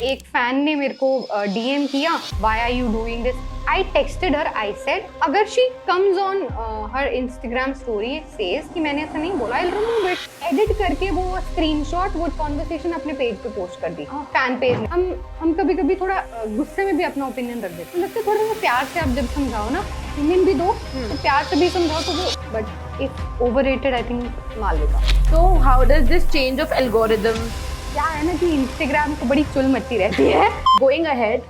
एक फैन ने मेरे को डीएम किया, why are you doing this? I texted her, I said अगर she comes on her Instagram story says कि मैंने ऐसा नहीं बोला, आई रिमूव इट। एडिट करके वो स्क्रीनशॉट वो कॉन्वर्सेशन अपने पेज पे पोस्ट कर दी, फैन पेज में। हम कभी कभी थोड़ा गुस्से में भी अपना ओपिनियन रख देते हैं, लगता है थोड़ा सा प्यार से आप जब समझाओ ना, ओपिनियन भी दो तो प्यार से भी समझाओ तो वो, but if overrated I think Malvika. So how does this change of algorithm? क्या है ना कि इंस्टाग्राम को बड़ी चुल मची रहती है। Going ahead,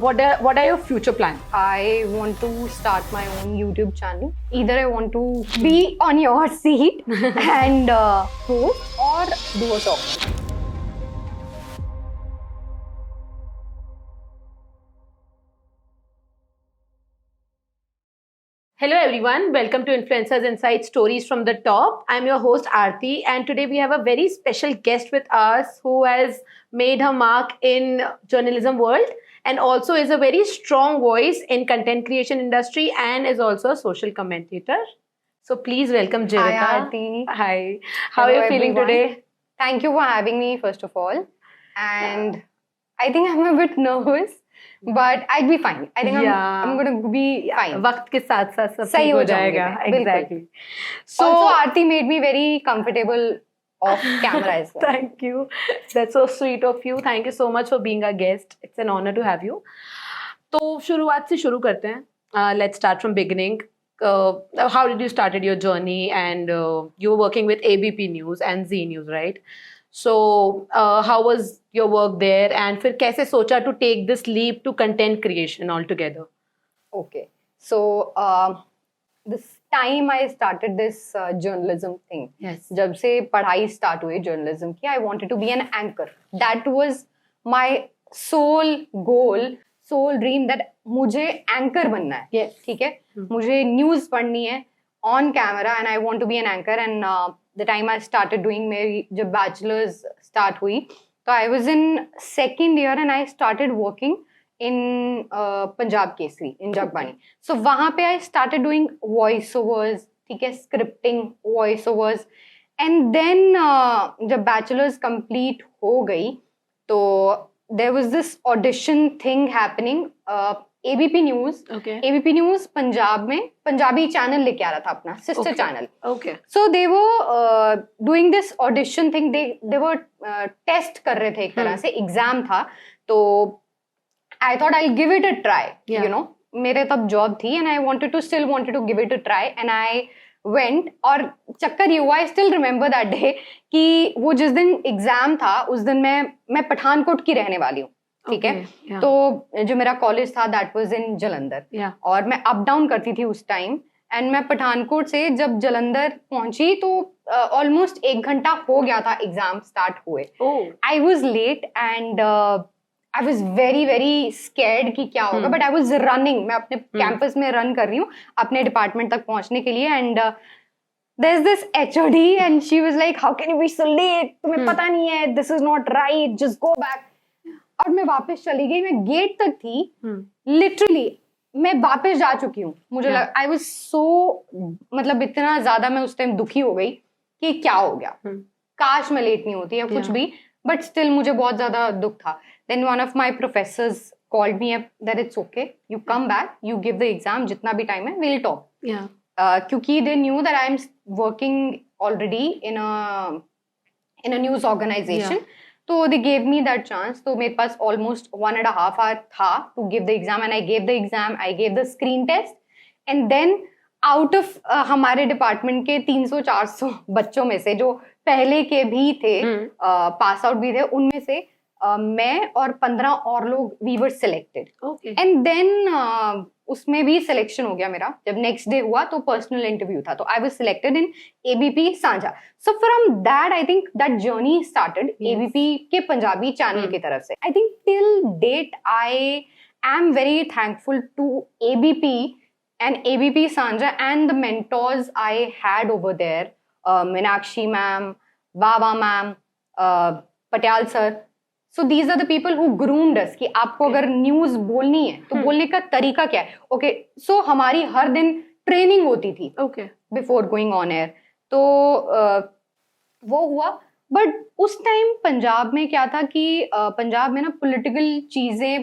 what are your future plans? I want to start my own YouTube channel. Either I want to be on your seat and host or do a talk show. Hello everyone, welcome to Influencers Insight Stories from the Top. I'm your host Aarti, and today we have a very special guest with us who has made her mark in journalism world and also is a very strong voice in content creation industry and is also a social commentator. So please welcome Jivita. Hi Aarti. Hi. How are you feeling today? Thank you for having me first of all. And I think I'm a bit nervous. But I'd be fine. I think I'm going to be fine. वक्त के साथ साथ सब सही हो जाएगा. Exactly. So also Aarti made me very comfortable off camera as well. Thank you. That's so sweet of you. Thank you so much for being our guest. It's an honor to have you. तो शुरुआत से शुरू करते हैं. Let's start from beginning. How did you started your journey? And you were working with ABP News and Z News, right? So how was your work there, and फिर कैसे सोचा to take this leap to content creation altogether? Okay, so this time I started this journalism thing. Yes. जब से पढ़ाई start हुई journalism की, I wanted to be an anchor. That was my sole goal, sole dream that मुझे anchor बनना है. Yes. ठीक है. मुझे news पढ़नी है on camera and I want to be an anchor. And the time I started doing मेरी जब bachelor's start हुई, तो I was in second year and I started working in Punjab Kesari in Jagbani. So वहाँ पे I started doing voiceovers, ठीक है, scripting, voiceovers. And then जब bachelor's complete हो गई, तो there was this audition thing happening. ABP News. Okay. ABP News Punjab में Punjabi channel लेके आ रहा था अपना sister channel. Okay. So they were doing this audition thing. They were test कर रहे थे एक तरह से, एग्जाम था. तो I thought I'll give it a try. Yeah. You know, मेरे तब जॉब थी and I still wanted to give it a try and I went. और चक्कर ये हुआ, I still remember that day कि वो जिस दिन एग्जाम था उस दिन मैं पठानकोट की रहने वाली हूँ. ठीक है. तो जो मेरा कॉलेज था दैट वाज इन जलंधर. और मैं अप डाउन करती थी उस टाइम. एंड मैं पठानकोट से जब जलंधर पहुंची तो ऑलमोस्ट 1 घंटा हो गया था एग्जाम स्टार्ट हुए. I was late and I was very very scared कि क्या होगा. But I was running. मैं अपने कैंपस में रन कर रही हूँ अपने डिपार्टमेंट तक पहुंचने के लिए. And there's this HOD and she was like, how can you be so late? तुम्हें पता नहीं है, this is not right, just go back. और मैं वापस चली गई. मैं गेट तक थी, लिटरली मैं वापस जा चुकी हूँ. मुझे लगा आई वाज सो, मतलब इतना ज्यादा मैं उस टाइम दुखी हो गई कि क्या हो गया, काश मैं लेट नहीं होती या कुछ भी. बट स्टिल मुझे बहुत ज्यादा दुख था. Then one of my professors called me up that it's okay, you come back, you give the exam, जितना भी टाइम है विल टॉक. क्योंकि they knew that I am working already in a news organization. So they gave me that chance. तो मेरे पास almost 1.5 hour था to give the exam and I gave the exam. I gave the screen test and then out of हमारे department के 300-400 बच्चों में से जो पहले के भी थे, पास आउट भी थे, उनमें से मैं और 15 और लोग we were selected. Okay. And then उसमें भी सिलेक्शन हो गया मेरा. जब नेक्स्ट डे हुआ तो पर्सनल इंटरव्यू था. तो I was selected in ABP Sanjha. So from that I think that journey started ABP के पंजाबी चैनल की तरफ से. I think till date I am very thankful to ABP and ABP सांझा and the mentors I had over there. Meenakshi ma'am, Baba ma'am, Patyal sir. So these are the people who groomed us कि आपको अगर news बोलनी है तो बोलने का तरीका क्या है. ओके, सो हमारी हर दिन ट्रेनिंग होती थी बिफोर गोइंग ऑन एयर. तो वो हुआ. बट उस टाइम पंजाब में क्या था कि पंजाब में ना पॉलिटिकल चीजें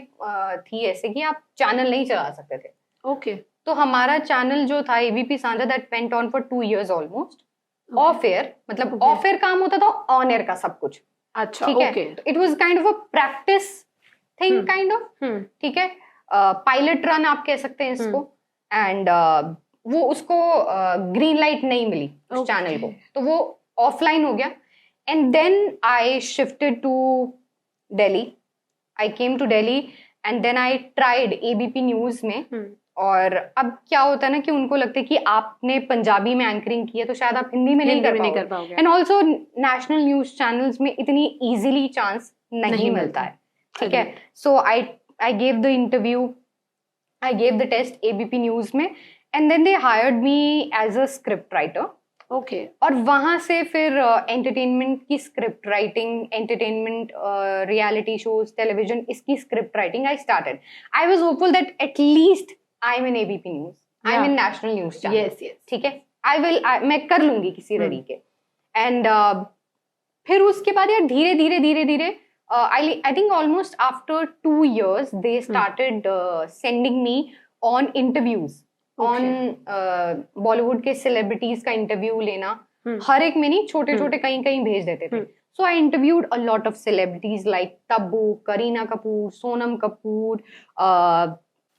थी ऐसे कि आप चैनल नहीं चला सकते थे। ओके तो हमारा चैनल जो था एबीपी सांझा that went on for 2 years almost. Of air मतलब Okay. ऑफ एयर काम होता था, ऑन एयर का सब कुछ। अच्छा ठीक ओके है, it was kind of a practice thing kind of. ठीक है, पायलट रन आप कह सकते हैं इसको। एंड वो उसको ग्रीन लाइट नहीं मिली उस Okay. चैनल को, तो वो ऑफलाइन हो गया। And then I shifted to Delhi. I came to Delhi and then I tried ABP news में। और अब क्या होता है ना कि उनको लगता है कि आपने पंजाबी में एंकरिंग की है तो शायद आप हिंदी में नहीं कर पाओगे। And also national news channels में इतनी इजीली चांस नहीं मिलता है। ठीक है, so I gave the interview, I gave the test ABP news में, and then they hired me as a script writer. Okay और वहां से फिर एंटरटेनमेंट की script writing, entertainment reality shows, television, इसकी script writing I started. I was hopeful that at least I am in ABP news, I am in national news channel. Yes yes ठीक है, मैं कर लूंगी किसी तरीके। एंड फिर उसके बाद यार धीरे धीरे धीरे धीरे I think almost after 2 years they started sending me on interviews on Bollywood के सेलिब्रिटीज का इंटरव्यू लेना। हर एक में नहीं, छोटे छोटे कहीं कहीं भेज देते थे। So I interviewed a lot of celebrities like Tabu, Kareena Kapoor, Sonam Kapoor,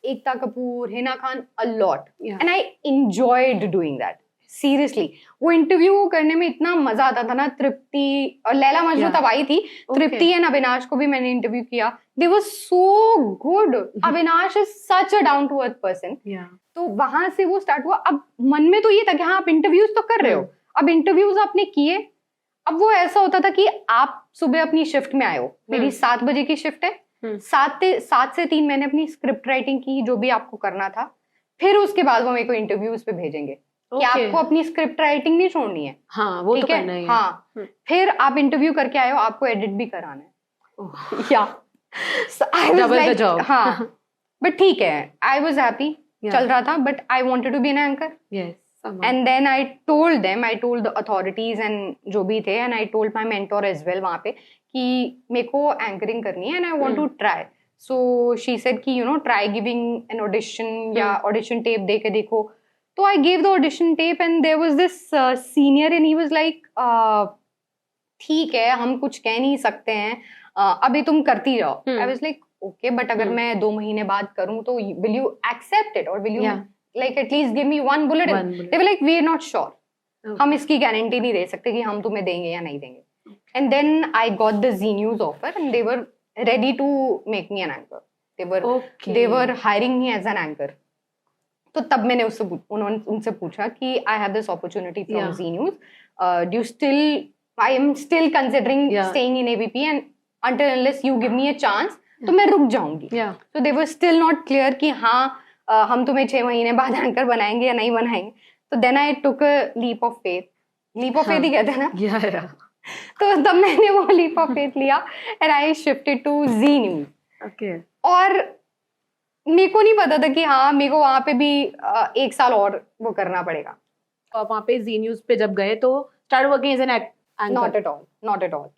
Ekta Kapoor, Hina Khan, a lot. And I enjoyed doing that seriously. वो इंटरव्यू करने में इतना मजा आता था ना। तृप्ति और लैला मजनू तब आई थी। तृप्ति एंड अविनाश को भी मैंने इंटरव्यू किया। They were so good. Avinash is such a down to earth person. तो वहां से वो स्टार्ट हुआ। अब मन में तो ये था कि हाँ आप इंटरव्यूज तो कर रहे हो, अब इंटरव्यूज आपने किए। अब वो ऐसा होता था कि आप सुबह अपनी शिफ्ट में आए हो, मेरी 7 बजे की शिफ्ट है, 7 से 3 मैंने अपनी स्क्रिप्ट राइटिंग की, जो भी आपको करना था। फिर उसके बाद वो मेरे को इंटरव्यूज पे भेजेंगे कि आपको अपनी स्क्रिप्ट राइटिंग नहीं छोड़नी है। हाँ वो तो करना ही है। हाँ, फिर आप इंटरव्यू करके आए हो, आपको एडिट भी कराना है। या डबल द जॉब। हाँ, बट ठीक है, आई वाज हैप्पी, चल रहा था। But I wanted to be an anchor. And then I told them, I told the authorities and जो भी थे, and I told my mentor as well वहां पे कि मेरे को एंकरिंग करनी है and I want to try. So she said कि you know try giving an audition या ऑडिशन टेप दे के देखो। तो I gave the audition tape and there was this senior and he was like ठीक है, हम कुछ कह नहीं सकते हैं, अभी तुम करती जाओ। आई वाज लाइक ओके, बट अगर मैं 2 महीने बाद करूं तो विल यू एक्सेप्ट इट और will you like at least give me one bulletin? They were like, we are not sure. हम इसकी गारंटी नहीं दे सकते कि हम तुम्हें देंगे या नहीं देंगे। And then I got the Z News offer and they were ready to make me an anchor. They were hiring me as an anchor. तो तब मैंने उनसे पूछा कि I have this opportunity from Z News. Do you still? I am still considering staying in ABP and until unless you give me a chance, तो मैं रुक जाऊंगी। So they were still not clear कि हाँ हम तुम्हें 6 महीने बाद एंकर बनाएंगे या नहीं बनाएंगे। तो then I took a leap of faith. Leap of faith ही कहते हैं ना। तो तब मैंने वो लीप ऑफ फेथ लिया and I shifted to Zee news. और मेरे को नहीं पता था कि हाँ मेरे को वहां पे भी 1 साल और वो करना पड़ेगा। तो आप वहाँ पे जी न्यूज पे जब गए तो start working as an anchor? Not at all.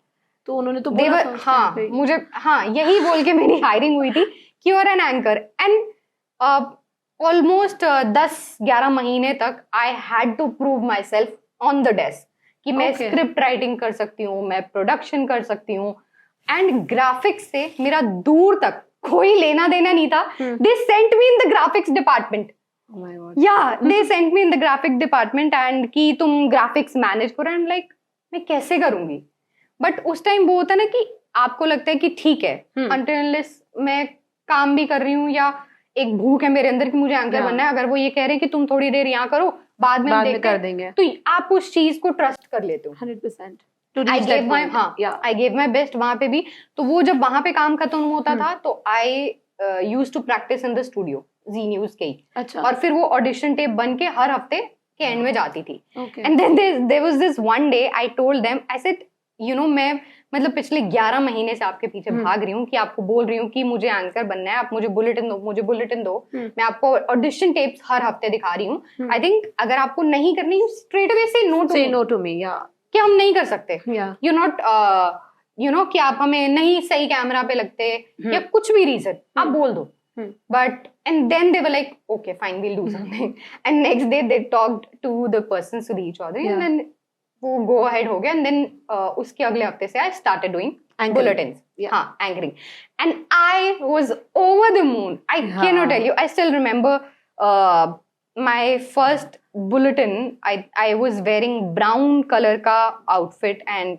तो उन्होंने तो बोला था हाँ मुझे, हाँ यही बोल के मेरी हायरिंग हुई थी कि you are an anchor. And almost 10-11 महीने तक I had to prove myself on the desk कि मैं स्क्रिप्ट राइटिंग कर सकती हूँ, मैं प्रोडक्शन कर सकती हूँ। एंड ग्राफिक्स से मेरा दूर तक कोई लेना देना नहीं था। They sent me in the graphics department. They sent me in the graphic department and कि तुम ग्राफिक्स मैनेज करो। एंड लाइक मैं कैसे करूंगी? बट उस टाइम वो होता ना कि आपको लगता है कि ठीक है, अनटिल अनलेस मैं काम भी कर रही हूँ या एक भूख है मेरे अंदर कि मुझे एंकर बनना है, अगर वो ये कह रहे हैं कि तुम थोड़ी देर यहाँ करो, बाद में कर देंगे, तो आप उस चीज को ट्रस्ट कर लेते हो 100%। आई गेव माई बेस्ट वहां पे भी। तो वो जब वहां पे काम खत्म होता था तो I used to practice in the studio Zee News के ही। अच्छा। और फिर वो ऑडिशन टेप बन के हर हफ्ते के एंड में जाती थी। And then there was this one day I told them, I said you know मैं मतलब पिछले 11 महीने से आपके पीछे भाग रही हूँ कि आपको बोल रही हूँ कि मुझे एंकर बनना है, आप मुझे बुलेटिन दो, मैं आपको ऑडिशन टेप्स हर हफ्ते दिखा रही हूँ। आई थिंक अगर आपको नहीं करनी, स्ट्रेट अवे से नो टू मी। या कि हम नहीं कर सकते, Yeah. You not you know कि आप हमें नहीं सही कैमरा पे लगते या कुछ भी रीजन आप बोल दो, but and then they were like okay fine we'll do something, and next day they talked to the person Sudhir Chaudhary and then वो गो अहेड हो गया, एंड देन उसके अगले हफ्ते से आई स्टार्टेड डूइंग बुलेटिन्स, हाँ anchoring, and I was over the moon. I can not tell you, I still remember my first bulletin, I was wearing brown color ka outfit, and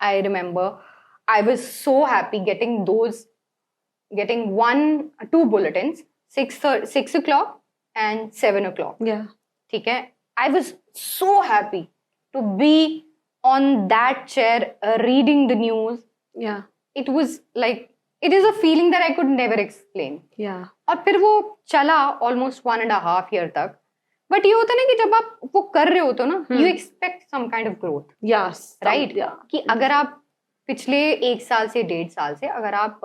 I remember I was so happy getting 2 bulletins, 6 o'clock and 7 o'clock. Yeah. ठीक है, I was so happy to be on that chair reading the news. Yeah. It was like, it is a feeling that I could never explain. Yeah. और फिर वो चला almost 1.5 year तक. But ये होता है ना कि जब आप वो कर रहे होते हो ना, you expect some kind of growth, Yes. Right? Yeah. कि अगर आप पिछले 1 साल से 1.5 साल से अगर आप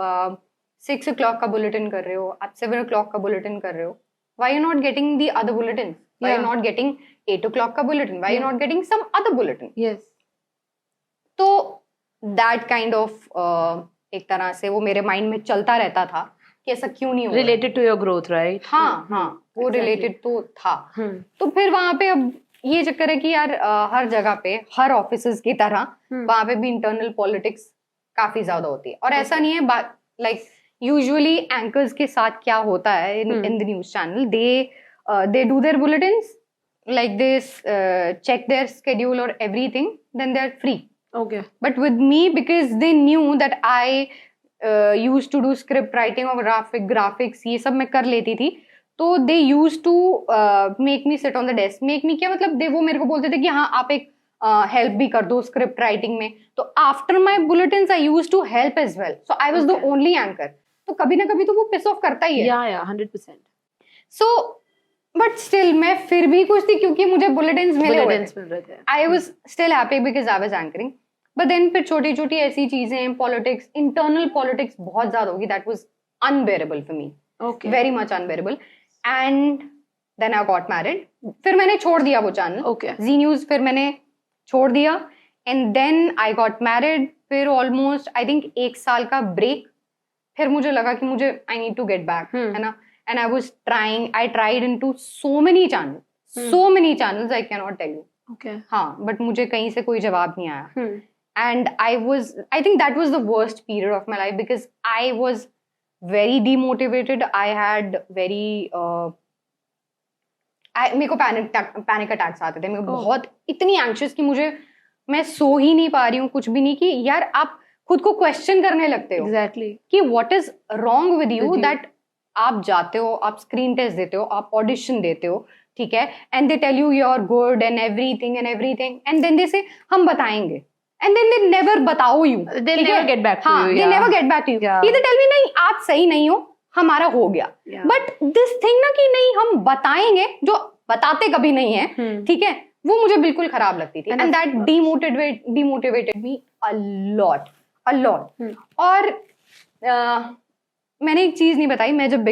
6 o'clock का बुलेटिन कर रहे हो, आप 7 o'clock का बुलेटिन कर रहे हो, why you not getting the other bulletins? Why you not getting 8 o'clock का bulletin? Why you not getting some other bulletin? Yes. तो that kind of एक तरह से वो मेरे माइंड में चलता रहता था कि ऐसा क्यों नहीं हो रहा है? Related to your growth, right? हाँ हाँ, वो Exactly. रिलेटेड तो था. तो फिर वहां पे अब ये चक्कर है कि यार हर जगह पे, हर ऑफिसेज की तरह वहां पे भी इंटरनल पॉलिटिक्स काफी ज्यादा होती है. और ऐसा नहीं है, लाइक यूजुअली एंकर्स के साथ क्या होता है in the news channel, they do their bulletins, like this, check their schedule or everything, then they are free. Okay. But with me, because they knew that I used to do script writing और graphics ये सब मैं कर लेती थी, तो they used to make me sit on the desk. Make me क्या मतलब, वो मेरे को बोलते थे कि हाँ आप एक हेल्प भी कर दो स्क्रिप्ट राइटिंग में. तो after my bulletins I used to help as well. So I was the only anchor. तो कभी ना कभी तो वो पिस ऑफ करता ही है. Yeah, 100%. सो बट स्टिल मैं फिर भी खुश थी क्योंकि मुझे बुलेटिन्स मिल रहे थे. I was still happy because I was anchoring. But then फिर छोटी छोटी ऐसी चीजें, पॉलिटिक्स, इंटरनल पॉलिटिक्स बहुत ज्यादा होगी. That was unbearable for me, Okay. Very much unbearable. And then I got married. फिर मैंने छोड़ दिया वो चैनल. Okay. जी न्यूज फिर मैंने छोड़ दिया, and then I got married. फिर ऑलमोस्ट आई थिंक 1 साल का ब्रेक. फिर मुझे लगा कि मुझे I need to get back, है ना. And I was trying, I tried into so many channels, I can not tell you. Okay. हाँ, बट मुझे कहीं से कोई जवाब नहीं आया. And I think that was the worst period of my life because I was very demotivated. I had very मेरे को पैनिक अटैक्स आते थे. मैं बहुत इतनी एंशियस कि मैं सो ही नहीं पा रही हूँ, कुछ भी नहीं. कि यार आप खुद को क्वेश्चन करने लगते हो. Exactly. कि what is wrong with you that आप जाते हो, आप स्क्रीन टेस्ट देते हो, आप ऑडिशन देते हो, ठीक है, and they tell you are good and everything and then they say हम बताएंगे. And then they never बताओ you. They'll never get back to you. They never get back to you. Yeah. Either tell me नहीं आप सही नहीं हो, हमारा हो गया. But this thing ना कि नहीं हम बताएंगे, जो बताते कभी नहीं है, ठीक है, वो मुझे बिल्कुल खराब लगती थी. And that demotivated me a lot. और मैंने एक चीज नहीं बताई. मैं जब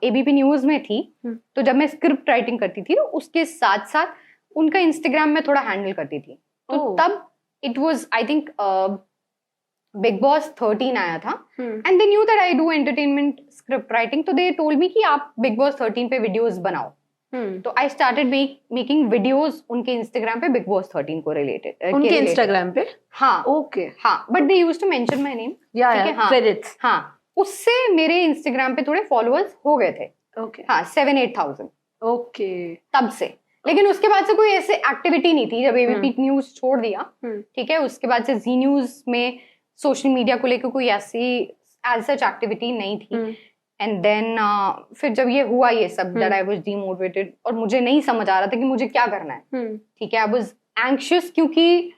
ABP न्यूज में थी, तो जब मैं स्क्रिप्ट राइटिंग करती थी, उसके साथ साथ उनका इंस्टाग्राम में थोड़ा हैंडल करती थी. तो तब it was, I think, Big Boss 13 आया था, and they knew that I do entertainment script writing, तो they told me कि आप Big Boss 13 पे videos बनाओ. तो I started making videos उनके Instagram पे Big Boss 13 को related. उनके Instagram पे? हाँ. Okay. हाँ, but they used to mention my name. Yeah. Credits. हाँ, उससे मेरे Instagram पे थोड़े followers हो गए थे. Okay. हाँ, 7-8,000. Okay. तब से. लेकिन उसके बाद से कोई ऐसे एक्टिविटी नहीं थी. जब ABP न्यूज छोड़ दिया, ठीक है, उसके बाद से जी न्यूज में सोशल मीडिया को लेकर कोई ऐसी एज सच एक्टिविटी नहीं थी. एंड देन फिर जब ये हुआ ये सब, दैट आई वाज डीमोटिवेटेड और मुझे नहीं समझ आ रहा था कि मुझे क्या करना है. ठीक है, आई वाज एंग्शियस क्योंकि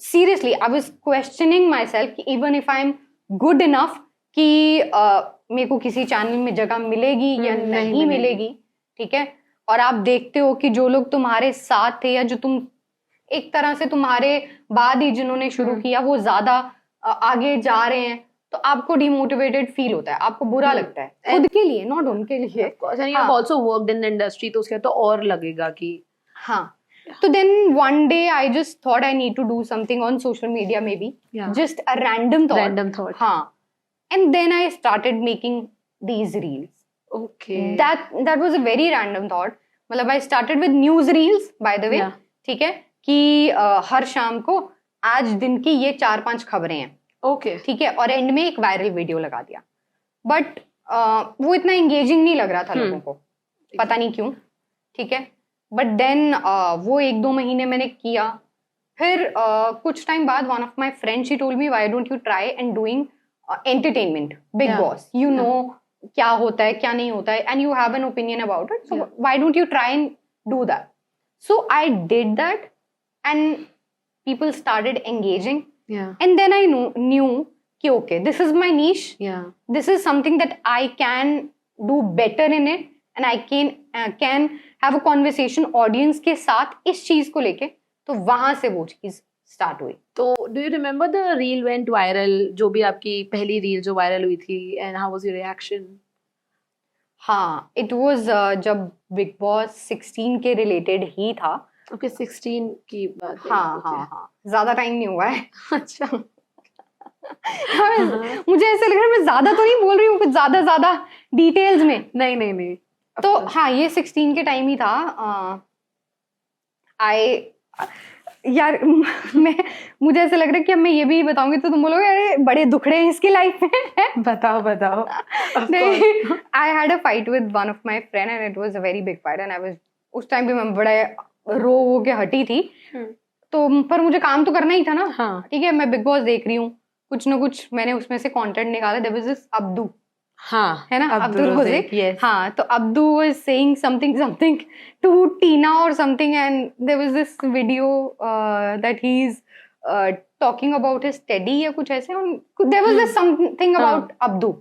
seriously I was questioning myself कि even if I am good enough कि मेरे को किसी चैनल में जगह मिलेगी या नहीं मिलेगी. ठीक है, और आप देखते हो कि जो लोग तुम्हारे साथ थे या जो तुम एक तरह से तुम्हारे बाद ही जिन्होंने शुरू किया वो ज्यादा आगे जा रहे हैं, तो आपको डिमोटिवेटेड फील होता है, आपको बुरा लगता है खुद के लिए, नॉट उनके लिए. Of course, and you have also worked in the industry, तो उसके तो और लगेगा कि हाँ. तो then one day I just thought I need to do something on social media, maybe Yeah. just a random thought. Random thought. हाँ. And then I started making these reels. Okay. That was a very random thought. मतलब I started with news reels, by the way. Yeah. ठीक है कि हर शाम को आज दिन की ये 4-5 खबरें हैं. Okay. ठीक है, और एंड में एक वायरल वीडियो लगा दिया. बट वो इतना एंगेजिंग नहीं लग रहा था लोगों को, पता नहीं क्यों. ठीक है, बट देन वो 1-2 महीने मैंने किया. फिर कुछ टाइम बाद one of my friend she told me why don't you try and doing entertainment, big boss, you know क्या होता है क्या नहीं होता है, and you have an opinion about it, so why don't you try and do that. So I did that and people started engaging. Yeah. And then I knew कि okay, this is my niche. Yeah. This is something that I can do better in it, and I can have a conversation audience के साथ इस चीज को लेके. तो वहां से वो चीज स्टार्ट हुई. तो do you remember the reel went viral, जो भी आपकी पहली रील जो वायरल हुई थी, and how was your reaction? हाँ, it was जब बिग बॉस 16 के रिलेटेड ही था. ओके, 16 की बात है. हाँ Okay. हाँ, ज्यादा टाइम नहीं हुआ है. अच्छा. मुझे ऐसा लग रहा है मैं ज्यादा तो नहीं बोल रही हूँ, कुछ ज्यादा डिटेल्स में. नहीं. तो हाँ, ये 16 के टाइम ही था. यार मुझे ऐसा लग रहा है कि अब मैं ये भी बताऊंगी तो तुम बोलोगे अरे बड़े दुखड़े हैं इसकी लाइफ में. बताओ. नहीं, I had a fight with one of my friend and it was a very big fight and I was उस टाइम पे मैं बड़ा रो के हटी थी. तो पर मुझे काम तो करना ही था ना. हाँ. ठीक है, मैं बिग बॉस देख रही हूँ, कुछ ना कुछ मैंने उसमें से कंटेंट निकाला. देयर वाज दिस अब्दू, हाँ, है ना, अब्दुल हुज़ैफ. yes. हाँ, तो Abdu was saying something to Tina और something and there was this video that he is talking about his teddy या कुछ ऐसे. There was this something about Abdu.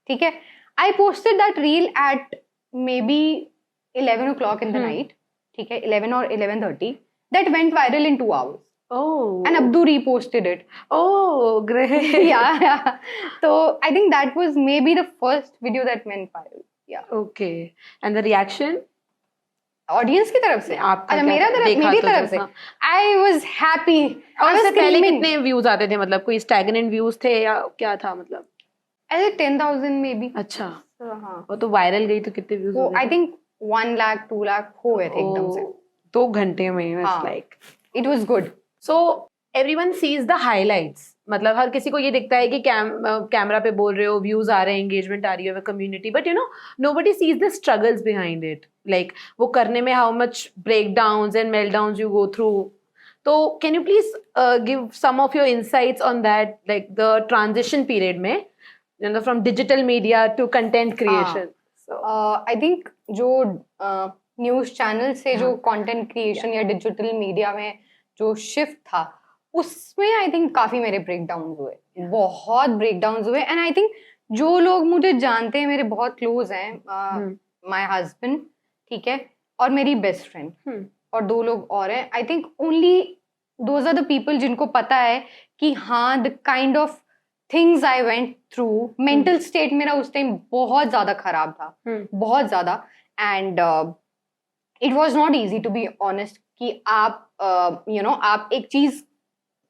ठीक है, I posted that reel at maybe 11 o'clock in the night. ठीक है, 11 or 11:30. That went viral in 2 hours. Oh. And Abdu reposted it. Oh, great. yeah. So I think that was maybe the first video that went viral. Yeah. Okay. And the reaction? Audience की तरफ से. आपका अच्छा, क्या मेरी तो तरफ से. I was happy. और I was इससे पहले screaming. कितने व्यूज आते थे, मतलब कोई स्टैग्नेंट व्यूज थे या क्या था मतलब? I think 10,000 maybe. अच्छा. So, हाँ. वो तो वायरल गई तो कितने व्यूज? वो I think 1 lakh 2 lakh हो गए थे एकदम से. 2 घंटे में. हाँ. Like It was good. So everyone sees the highlights. मतलब हर किसी को ये दिखता है कि कैमरा पे बोल रहे हो, व्यूज आ रहे हैं, एंगेजमेंट आ रही है, community, but you know nobody sees the struggles behind it. Like वो करने में how much breakdowns and meltdowns you go through. तो can you please give some of your insights on that, like the transition period में, you know, from digital media to content creation? I think जो news channel से जो content creation या digital media में जो shift था, उसमें I think काफी मेरे ब्रेकडाउन हुए. बहुत ब्रेकडाउन हुए. एंड आई थिंक जो लोग मुझे जानते हैं, मेरे बहुत क्लोज हैं, माय हस्बैंड, ठीक है, और मेरी बेस्ट फ्रेंड, और 2 लोग और हैं. I think only those are the people जिनको पता है कि हाँ the kind of things I went through. Mental state मेरा उस टाइम बहुत ज्यादा खराब था, बहुत ज्यादा. And it was not easy to be honest कि आप यू नो आप एक चीज,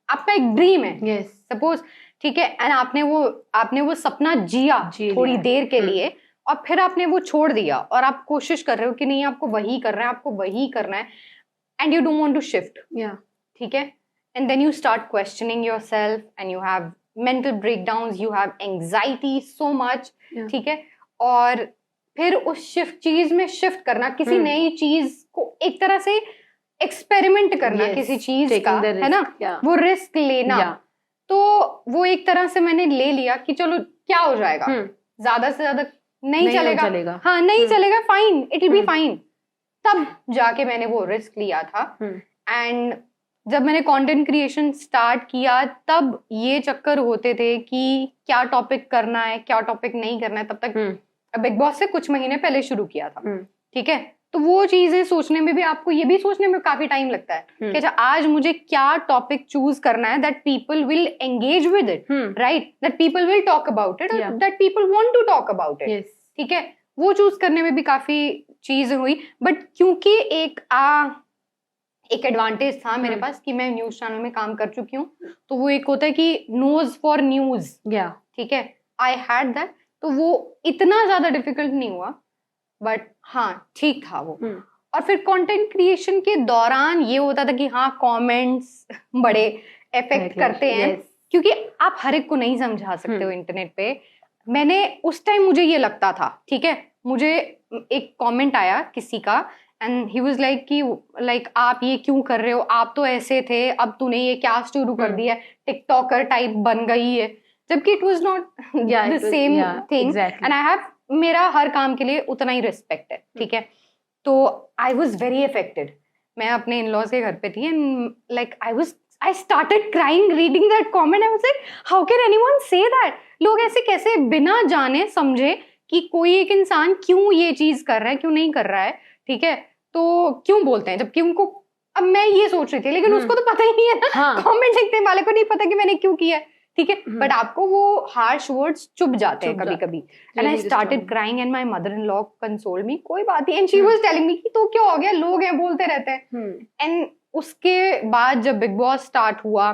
आपका एक ड्रीम है, Yes. सपोज, ठीक है, एंड आपने वो सपना जिया थोड़ी देर के लिए, और फिर आपने वो छोड़ दिया और आप कोशिश कर रहे हो कि नहीं आपको वही करना है, and you don't want to shift. ठीक है, and then you start questioning yourself and you have mental breakdowns, you have anxiety so much. ठीक है, और फिर उस चीज में शिफ्ट करना, किसी नई चीज को एक तरह से एक्सपेरिमेंट करना, किसी चीज का, है ना, वो रिस्क लेना. तो वो एक तरह से मैंने ले लिया कि चलो क्या हो जाएगा, ज्यादा से ज्यादा नहीं चलेगा. हाँ, नहीं चलेगा, fine, it will be fine. तब जाके मैंने वो रिस्क लिया था. एंड जब मैंने कंटेंट क्रिएशन स्टार्ट किया, तब ये चक्कर होते थे कि क्या टॉपिक करना है, क्या टॉपिक नहीं करना है. तब तक बिग बॉस से कुछ महीने पहले शुरू किया था. ठीक है, तो वो चीजें सोचने में भी, आपको ये भी सोचने में काफी टाइम लगता है कि अच्छा आज मुझे क्या टॉपिक चूज करना है that people will engage with it, right, that people will talk about it, that people want to talk about it. ठीक है, वो चूज करने में भी काफी चीज हुई. बट क्योंकि एक एक एडवांटेज था मेरे हम्म। पास कि मैं न्यूज चैनल में काम कर चुकी हूँ, तो वो एक होता है कि नोज फॉर न्यूज, या ठीक है, आई हैड दैट, तो वो इतना ज्यादा डिफिकल्ट नहीं हुआ, बट हाँ ठीक था वो। और फिर कंटेंट क्रिएशन के दौरान ये होता था कि हाँ कमेंट्स बड़े इफेक्ट करते हैं, क्योंकि आप हर एक को नहीं समझा सकते हो इंटरनेट पे। मैंने उस टाइम मुझे ये लगता था, ठीक है, मुझे एक कमेंट आया किसी का एंड ही वाज लाइक कि लाइक आप ये क्यों कर रहे हो, आप तो ऐसे थे, अब तूने ये क्या शुरू कर दिया, टिकटॉकर टाइप बन गई है, जबकि it was not the same thing and I have, मेरा हर काम के लिए उतना ही रिस्पेक्ट है, ठीक है। तो आई वाज वेरी अफेक्टेड, मैं अपने इन-लॉज के घर पे थी and like I started crying reading that comment. I was like, how can anyone say that? लोग ऐसे कैसे बिना जाने समझे कि कोई एक इंसान क्यों ये चीज कर रहा है, क्यों नहीं कर रहा है, ठीक है, तो क्यों बोलते हैं, जबकि उनको, अब मैं ये सोच रही थी लेकिन उसको तो पता ही नहीं है ना, कमेंट लिखने वाले को नहीं पता कि मैंने क्यों किया है, ठीक है, बट आपको वो हार्श वर्ड्स चुभ जाते हैं कभी कभी। And I started crying and my mother in law consoled me, कोई बात नहीं, and she was telling me कि तो क्या हो गया, लोग हैं बोलते रहते हैं। एंड उसके बाद जब बिग बॉस स्टार्ट हुआ,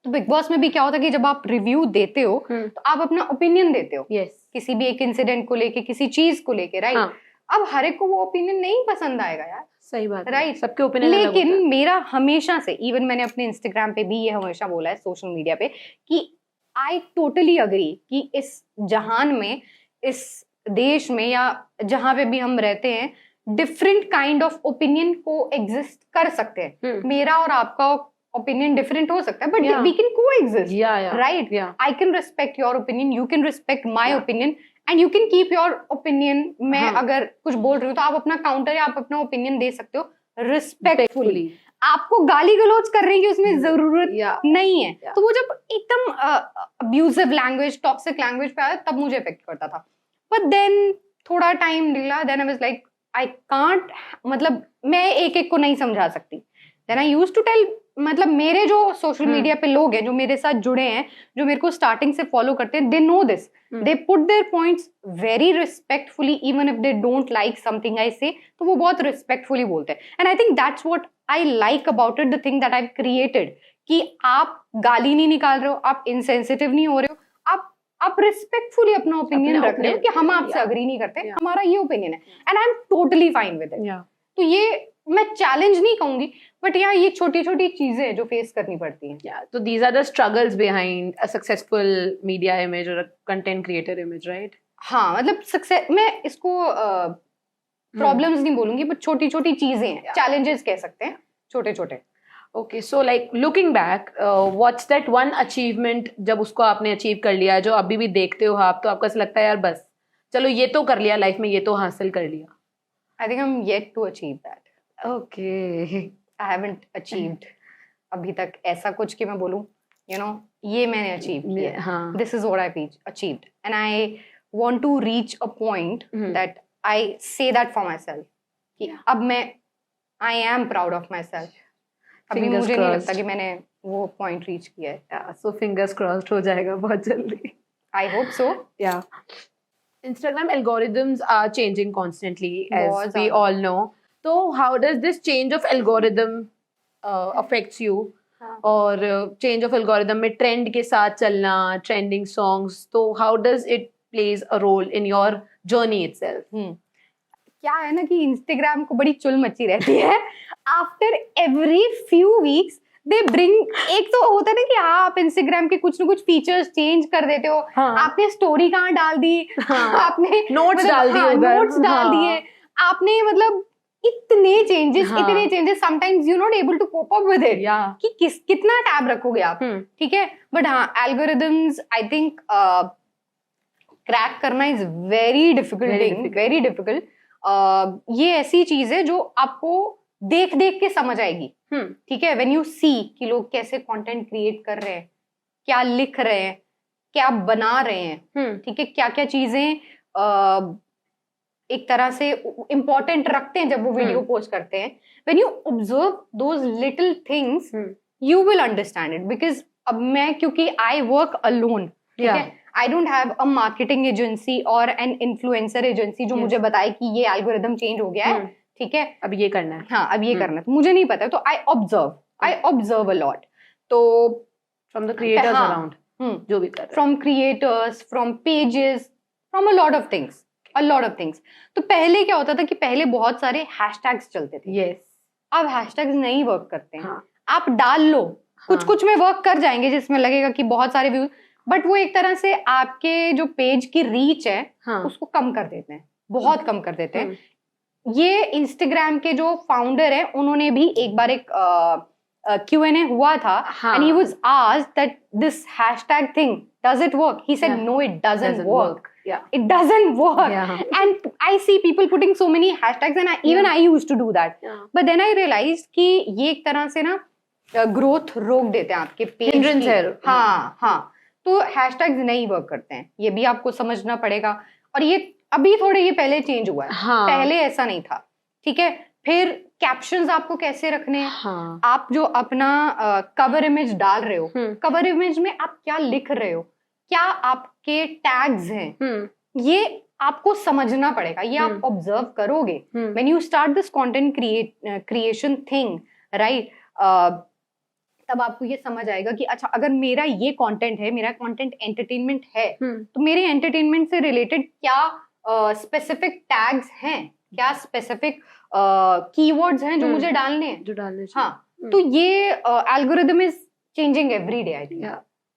तो बिग बॉस में भी क्या होता है कि जब आप रिव्यू देते हो तो आप अपना ओपिनियन देते हो, किसी भी एक इंसिडेंट को लेके, किसी चीज को लेके, राइट। अब हर एक को वो ओपिनियन नहीं पसंद आएगा यार, सही बात, राइट, सबके ओपिनियन अलग होता है। लेकिन मेरा हमेशा से, इवन मैंने अपने इंस्टाग्राम पे भी ये हमेशा बोला है, सोशल मीडिया पे, कि आई टोटली अग्री कि इस जहान में, इस देश में, या जहां पे भी हम रहते हैं, डिफरेंट काइंड ऑफ ओपिनियन को एग्जिस्ट कर सकते हैं। मेरा और आपका ओपिनियन डिफरेंट हो सकता है, बट वी कैन को exist, right. I can respect your opinion, you can respect my opinion, and you can keep your opinion. मैं अगर कुछ बोल रही हूँ तो आप अपना काउंटर या आप अपना ओपिनियन दे सकते हो रिस्पेक्टफुली। आपको गाली गलौज कर रही है उसमें जरूरत नहीं है। तो वो जब एकदम अब्यूजिव लैंग्वेज, टॉक्सिक लैंग्वेज पे आया, तब मुझे इफेक्ट करता था। बट देन थोड़ा टाइम निकला, then I was like I can't, मतलब मैं एक एक को नहीं समझा सकती। Then I used to tell, मतलब मेरे जो सोशल मीडिया पे लोग हैं, जो मेरे साथ जुड़े हैं, जो मेरे को स्टार्टिंग से फॉलो करते हैं, they know this, they put there points very respectfully, even if they don't like something I से, तो वो बहुत रिस्पेक्टफुली बोलते हैं। And I think that's what I like about it, the thing that I created, कि आप गाली नहीं निकाल रहे हो, आप इनसेंसिटिव नहीं हो रहे हो, आप रिस्पेक्टफुली अपना ओपिनियन रख रहे हो कि हम आपसे अग्री नहीं करते, हमारा ये ओपिनियन है, and I am totally fine with it. तो ये मैं चैलेंज नहीं कहूंगी, बट यार ये छोटी छोटी चीजें जो फेस करनी पड़ती हैं। तो these are the struggles behind a successful media image और कंटेंट क्रिएटर इमेज, राइट? हाँ, मतलब सक्सेस, मैं इसको प्रॉब्लम्स नहीं बोलूंगी, बट छोटी छोटी चीजें हैं, चैलेंजेस कह सकते हैं, छोटे छोटे। Okay, so like looking back, what's that one achievement जब उसको आपने अचीव कर लिया, जो अभी भी देखते हो आप, तो आपको ऐसा लगता है यार बस चलो ये तो कर लिया लाइफ में, ये तो हासिल कर लिया? I think I'm yet to achieve that. Okay. I haven't achieved अभी तक ऐसा कुछ कि मैं बोलूं, you know, ये मैंने अचीव किया, हाँ. This is what I've achieved, and I want to reach a point that I say that for myself, कि अब मैं I am proud of myself. अभी मुझे नहीं लगता कि मैंने वो पॉइंट रीच किया है। सो फिंगर्स क्रॉस्ड हो जाएगा बहुत जल्दी। I hope so. या Instagram algorithms are changing constantly, as we all know. So how does this change of algorithm affects you? और change of algorithm में trend के साथ चलना, trending songs, तो how does it plays a role in your journey itself? क्या है ना कि इंस्टाग्राम को बड़ी चुल मची रहती है। After every few weeks they bring, एक तो होता है ना कि हाँ आप इंस्टाग्राम के कुछ ना कुछ फीचर्स चेंज कर देते हो। आपने स्टोरी कहाँ डाल दी, आपने नोट्स डाल दिए, नोट्स डाल दिए आपने, मतलब इतने changes, sometimes you not able to cope up with it कि कितना टैब रखोगे आप, ठीक है। बट हाँ, एल्गोरिदम्स आई थिंक क्रैक करना इज वेरी डिफिकल्ट। ये ऐसी चीज है जो आपको देख देख के समझ आएगी, ठीक है। व्हेन यू सी कि लोग कैसे कंटेंट क्रिएट कर रहे हैं, क्या लिख रहे हैं, क्या बना रहे हैं, ठीक है, क्या क्या चीजें एक तरह से इम्पोर्टेंट रखते हैं जब वो वीडियो पोस्ट करते हैं। When you observe those little things you will understand it, because अब मैं, क्योंकि आई वर्क अलोन, ठीक है, I don't have a marketing agency और एन इन्फ्लुएंसर एजेंसी जो मुझे बताए कि ये एल्गोरिदम चेंज हो गया है, ठीक है, अब ये करना है. हाँ अब ये करना है, तो मुझे नहीं पता है, तो आई ऑब्जर्व अ लॉट. तो फ्रॉम द क्रिएटर्स हाँ, अराउंड जो भी कर रहे हैं. From creators, from pages, from a lot of things, a lot of things. तो पहले क्या होता था कि पहले बहुत सारे हैशटैग्स चलते थे. यस. अब हैशटैग्स नहीं वर्क करते हैं. हाँ. आप डाल लो, कुछ हाँ. कुछ में वर्क कर जाएंगे जिसमें लगेगा कि बहुत सारे व्यूज, बट वो एक तरह से आपके जो पेज की रीच है हाँ. उसको कम कर देते हैं, बहुत कम कर देते हैं. हम्म. ये इंस्टाग्राम के जो फाउंडर है उन्होंने भी एक बार एक Q&A हुआ था, हाँ. and he was asked that this hashtag thing, does it work? He said Yeah. no, it doesn't work. Yeah. It doesn't work. Yeah. And I see people putting so many hashtags, and even I used to do that. Yeah. But then I realized कि ये एक तरह से ना growth रोक देते हैं आपके पेज Hindrance की. है. हाँ हाँ, तो हैशटैग्स नहीं वर्क करते हैं, ये भी आपको समझना पड़ेगा. और ये अभी थोड़े ये पहले चेंज हुआ है. हाँ. पहले ऐसा नहीं था. ठीक है, फिर कैप्शंस आपको कैसे रखने हैं. हाँ. आप जो अपना कवर इमेज डाल रहे हो, हम्म. कवर इमेज में आप क्या लिख रहे हो, क्या आपके टैग्स हैं, ये आपको समझना पड़ेगा. ये आप ऑब्जर्व करोगे when you start this content creation thing, right. तब आपको ये समझ आएगा कि अच्छा, अगर मेरा ये कंटेंट है, मेरा कंटेंट एंटरटेनमेंट है, तो मेरे एंटरटेनमेंट से रिलेटेड क्या स्पेसिफिक टैग्स हैं, क्या स्पेसिफिक कीवर्ड्स हैं जो मुझे डालने हैं, जो डालने. हाँ. तो ये algorithm is changing every day, I think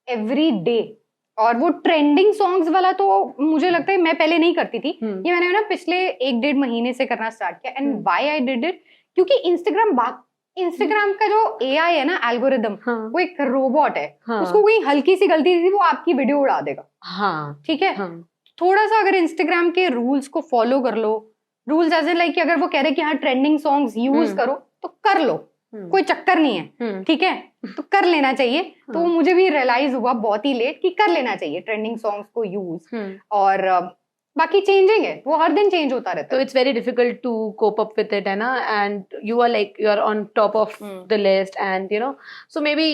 every day. और वो ट्रेंडिंग सॉन्ग्स वाला तो मुझे लगता है मैं पहले नहीं करती थी, ये मैंने ना पिछले 1-1.5 महीने से करना स्टार्ट किया. And why I did it, क्योंकि इंस्टाग्राम का जो एआई है ना, एल्गोरिदम, वो एक रोबोट है. उसको कोई हल्की सी गलती थी, वो आपकी वीडियो उड़ा देगा. हाँ. ठीक है. थोड़ा सा अगर इंस्टाग्राम के रूल्स को फॉलो कर लो, रूल्स एज इन लाइक कि अगर वो कह रहे कि हाँ ट्रेंडिंग सॉन्ग्स यूज करो तो कर लो, कोई चक्कर नहीं है. ठीक है, तो कर लेना चाहिए. तो मुझे भी रियलाइज हुआ बहुत ही लेट कि कर लेना चाहिए ट्रेंडिंग सॉन्ग्स को यूज. और बाकी चेंजिंग है, वो हर दिन चेंज होता रहता है. तो it's very difficult to cope up with it, है ना. And you are on top of the list, and so maybe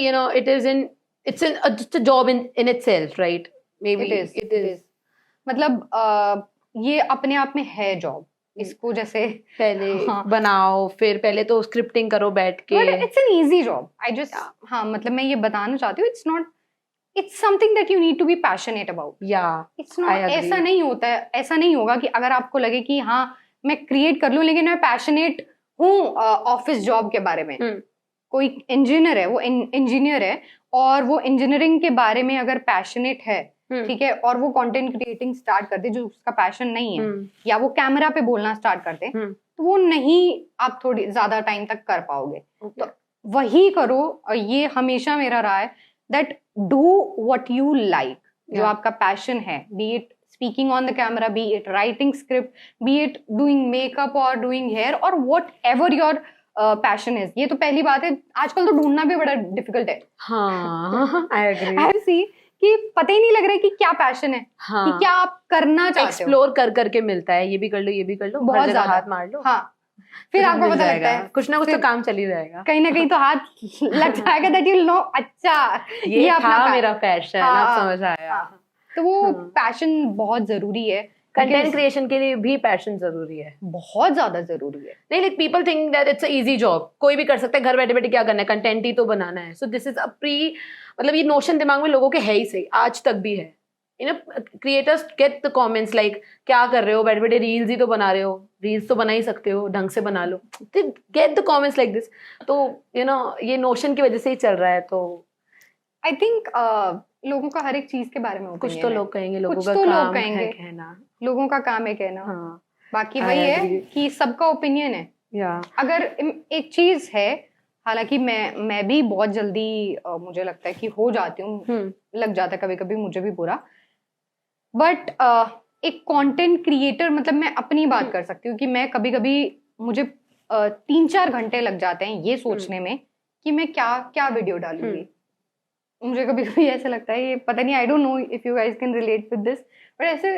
it's a job in itself, right. Maybe it is मतलब ये अपने आप में है जॉब. इसको जैसे पहले बनाओ, फिर पहले तो स्क्रिप्टिंग करो बैठ के. It's an easy job. I just हाँ, मतलब मैं ये बताना चाहती हूँ, it's something that you need to be passionate about. Yeah, it's not, ऐसा नहीं होता है, ऐसा नहीं होगा कि अगर आपको लगे कि हाँ मैं क्रिएट कर लूं लेकिन मैं पैशनेट हूँ ऑफिस जॉब के बारे में. कोई इंजीनियर है, वो इंजीनियर है और वो इंजीनियरिंग के बारे में अगर पैशनेट है, ठीक है, और वो कंटेंट क्रिएटिंग स्टार्ट कर दे जो उसका पैशन नहीं है, या वो कैमरा पे बोलना स्टार्ट कर दे, तो वो नहीं, आप थोड़ी ज्यादा टाइम तक कर पाओगे. तो वही करो. ये हमेशा मेरा रहा है that do what you like, जो आपका पैशन है, be it speaking on the camera, be it writing script, be it doing makeup or doing hair or whatever your passion is. ये तो पहली बात है, आजकल तो ढूंढना भी बड़ा डिफिकल्ट है. हाँ, I agree. I see कि पता ही नहीं लग रहा है कि क्या पैशन है, कि क्या आप करना चाहते हो. एक्सप्लोर कर करके मिलता है, ये भी कर लो, ये भी कर लो, बहुत ज्यादा हाथ मार लो. हाँ, फिर आपको पता लगता है कुछ ना कुछ तो काम चल ही जाएगा, कहीं ना कहीं तो हाथ लग जाएगा that you'll know, अच्छा ये था मेरा पैशन. आप समझ आया. तो वो पैशन बहुत जरूरी है. कंटेंट क्रिएशन के लिए भी पैशन जरूरी है, बहुत ज्यादा जरूरी है. नहीं, like people think that it's a easy job, कोई भी कर सकता है, घर बैठे बैठे क्या करना है, कंटेंट ही तो बनाना है. सो दिस इज अ मतलब ये नोशन दिमाग में लोगों के है ही सही, आज तक भी है. Creators gate the comments like क्या कर रहे हो, बैठे बैठे रील्स ही तो बना रहे हो, रील्स तो बना ही सकते हो, ढंग से बना लो. Get the comments like this. तो ये नोशन की वजह से ही चल रहा है. तो आई थिंक लोगों का हर एक चीज के बारे में कुछ तो लोग कहेंगे, लोगों का काम है कहना, लोगों का काम है कहना. बाकी वही है कि सबका ओपिनियन है. अगर एक चीज है, हालांकि मैं भी बहुत जल्दी मुझे लगता है कि हो जाती हूँ, लग जाता है कभी कभी मुझे भी बुरा, बट एक कंटेंट क्रिएटर, मतलब मैं अपनी बात कर सकती हूँ कि मैं कभी कभी मुझे 3-4 घंटे लग जाते हैं ये सोचने में कि मैं क्या क्या वीडियो डालूंगी. मुझे कभी कभी ऐसा लगता है, ये पता नहीं, आई don't know if you guys can relate with this, but ऐसे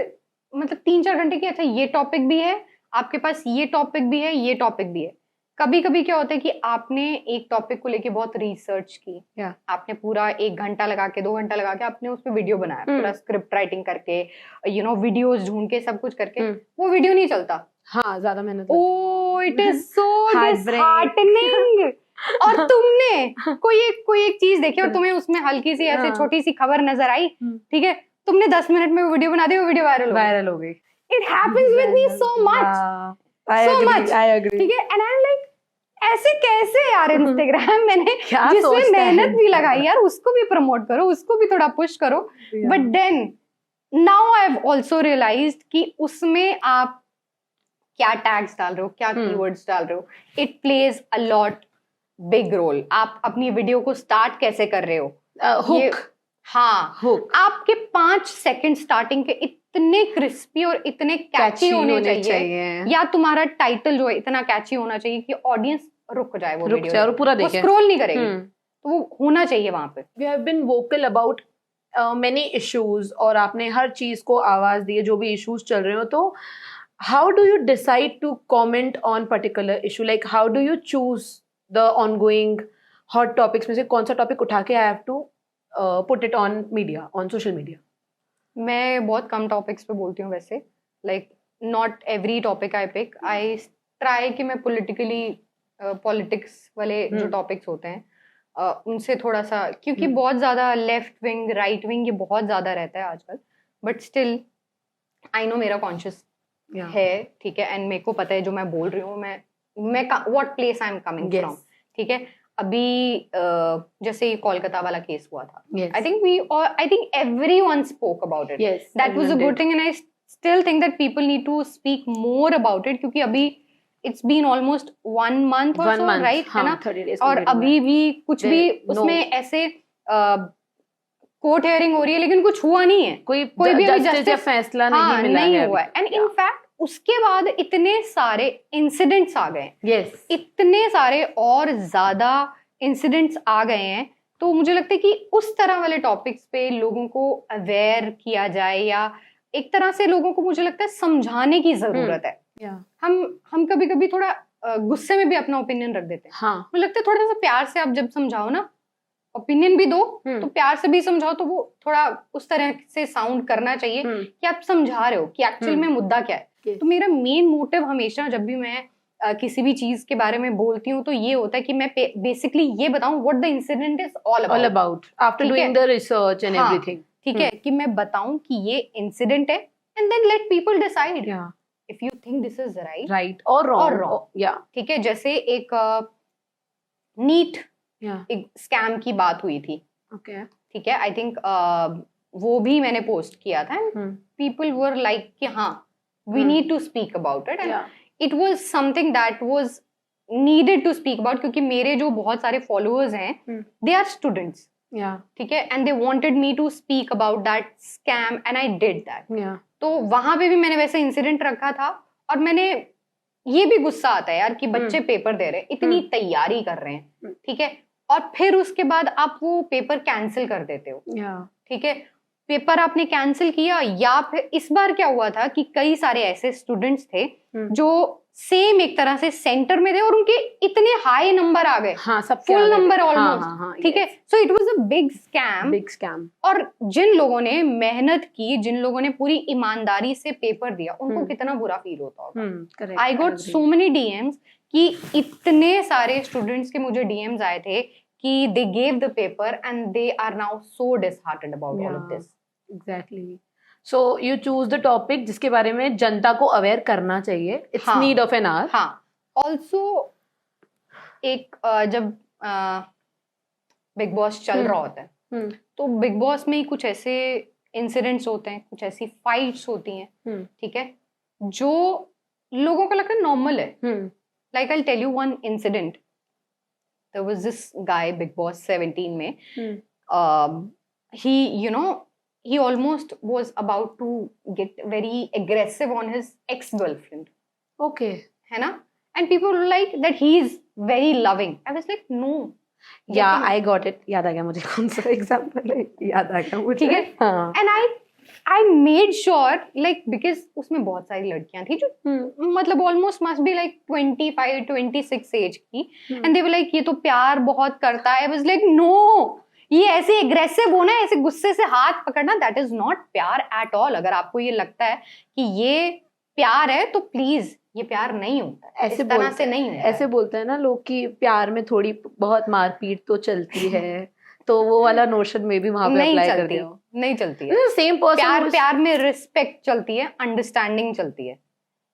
मतलब 3-4 घंटे की, अच्छा ये टॉपिक भी है आपके पास, ये टॉपिक भी है, ये टॉपिक भी है. कभी कभी क्या होता है कि आपने एक टॉपिक को लेके बहुत रिसर्च की, आपने पूरा 1 घंटा लगा के 2 घंटा लगा के आपने उस पर वीडियो बनाया, पूरा स्क्रिप्ट राइटिंग करके, वीडियोस ढूंढ के सब कुछ करके, वो वीडियो नहीं चलता. हाँ, ज्यादा मेहनत. Oh it is so Heartbreak. Disheartening. और तुमने कोई एक चीज देखी और तुम्हें उसमें हल्की सी ऐसे हाँ। छोटी सी खबर नजर आई, ठीक है, तुमने 10 मिनट में वो वीडियो बना दी, वो वीडियो वायरल हो गई। It happens with me so much, so much. I agree. ठीक है, एंड आई एम लाइक ऐसे कैसे यार इंस्टाग्राम मैंने क्या जिसमें सोचता है मेहनत भी लगाई यार, उसको भी प्रमोट करो, उसको भी थोड़ा पुश करो। But then now I have also realized कि उसमें आप क्या टैग्स डाल रहे हो, क्या कीवर्ड्स डाल रहे हो, it plays a lot big role. आप अपनी वीडियो को स्टार्ट कैसे कर रहे हो, हुक, हाँ, हुक आपके 5 सेकंड स्टार्टिंग के इतने क्रिस्पी और इतने कैची होने चाहिए, या तुम्हारा टाइटल जो है इतना कैची होना चाहिए कि ऑडियंस रुक जाए, वो रुक जाए और पूरा देखे, स्क्रॉल नहीं करेगी। तो वो होना चाहिए वहां पे। We have been vocal about many issues, और आपने हर चीज को आवाज दी है, जो भी इश्यूज चल रहे हो। तो how do you decide to comment on particular issue, like how do you choose the ongoing hot topics में से कौन सा टॉपिक उठा के I have to put it on media, on social media? मैं बहुत कम टॉपिक्स पे बोलती हूँ वैसे, like not every topic I pick. I try कि मैं पॉलिटिक्स वाले जो टॉपिक्स होते हैं उनसे थोड़ा सा, क्योंकि बहुत ज्यादा लेफ्ट विंग राइट विंग ये बहुत ज्यादा रहता है आजकल, बट स्टिल आई नो मेरा कॉन्शियस है, ठीक है, एंड मेरे को पता है जो मैं बोल रही हूँ, मैं what place I am coming from, ठीक है। अभी जैसे कोलकाता वाला केस हुआ था, I think everyone spoke about it, that was a good thing, and I still think that people need to speak more about it, क्योंकि अभी इट्स बीन ऑलमोस्ट 1 month और सो, राइट, है ना, और अभी भी कुछ भी उसमें ऐसे कोर्ट हियरिंग हो रही है लेकिन कुछ हुआ नहीं है, कोई भी जस्टिस फैसला नहीं मिला नहीं हुआ है। एंड इनफैक्ट उसके बाद इतने सारे इंसिडेंट्स आ गए, इतने सारे और ज्यादा इंसिडेंट्स आ गए हैं, तो मुझे लगता है कि उस तरह वाले टॉपिक्स पे लोगों को अवेयर किया जाए, या एक तरह से लोगों को मुझे लगता है समझाने की जरूरत है। हम कभी कभी थोड़ा गुस्से में भी अपना ओपिनियन रख देते हैं, मुझे लगता है थोड़ा सा प्यार से आप जब समझाओ ना, ओपिनियन भी दो तो प्यार से भी समझाओ, तो वो थोड़ा उस तरह से साउंड करना चाहिए कि आप समझा रहे हो कि एक्चुअल में मुद्दा क्या है। तो मेरा मेन मोटिव हमेशा जब भी मैं किसी भी चीज के बारे में बोलती हूँ तो ये होता है कि मैं बेसिकली ये बताऊं what the incident is all about after doing the research and everything, ठीक है, कि मैं बताऊं कि ये इंसिडेंट है, and then let people decide if you think this is right और रॉन्ग, ठीक है। जैसे एक नीट एक स्कैम की बात हुई थी, ठीक है, आई थिंक वो भी मैंने पोस्ट किया था, पीपल वर लाइक कि हाँ we need to speak about it, and it was something that was needed to speak about, क्योंकि मेरे जो बहुत सारे फॉलोअर्स हैं दे आर स्टूडेंट्स, ठीक है, and they wanted me to speak about that scam and I did that. तो वहां पे भी मैंने वैसे इंसिडेंट रखा था, और मैंने ये भी गुस्सा आता है यार कि बच्चे पेपर दे रहे हैं, इतनी तैयारी कर रहे हैं, ठीक है, और फिर उसके बाद आप वो पेपर कैंसिल कर देते हो, ठीक है, पेपर आपने कैंसिल किया। या फिर इस बार क्या हुआ था कि कई सारे ऐसे स्टूडेंट्स थे जो सेम एक तरह से सेंटर में थे और उनके इतने हाई नंबर आ गए, फुल नंबर ऑलमोस्ट, ठीक है, so it was a big scam. और जिन लोगों ने मेहनत की, जिन लोगों ने पूरी ईमानदारी से पेपर दिया, उनको कितना बुरा फील होता होगा। I got so many DMs कि इतने सारे स्टूडेंट्स के मुझे डीएम्स आए थे कि they gave the paper and they are now so disheartened about all of this. Exactly, so you choose the topic जिसके बारे में जनता को अवेयर करना चाहिए, it's need of an hour. हाँ, ऑल्सो एक जब बिग बॉस चल रहा होता है तो बिग बॉस में ही कुछ ऐसे इंसिडेंट्स होते हैं, कुछ ऐसी फाइट्स होती हैं, ठीक है, जो लोगों को लगता है नॉर्मल है। Like I tell you one incident, there was this guy big boss 17 में, he almost was about to get very aggressive on his ex-girlfriend. Okay. है ना? And people were like that he is very loving. I was like, no. Yeah, I got it. याद आ गया मुझे कौन सा example है, याद आ गया मुझे, ठीक है, हाँ. And I made sure, like, because उसमें बहुत सारी लड़कियां थी जो मतलब almost must be like 25-26 age की, and they were like ये तो प्यार बहुत करता है। I was like, no. ये ऐसे एग्रेसिव होना, ऐसे गुस्से से हाथ पकड़ना, दैट इज नॉट प्यार एट ऑल। अगर आपको ये लगता है कि ये प्यार है तो प्लीज ये प्यार नहीं होता है, ऐसे इस तरह बोलते से हैं, नहीं होता है। ऐसे बोलते हैं ना लोग कि प्यार में थोड़ी बहुत मारपीट तो चलती है, तो वो वाला नोशन में भी वहां पे नहीं अप्लाई कर चलती, दिया हो। नहीं चलती है। सेम पर्सन प्यार में रिस्पेक्ट चलती है, अंडरस्टैंडिंग चलती है।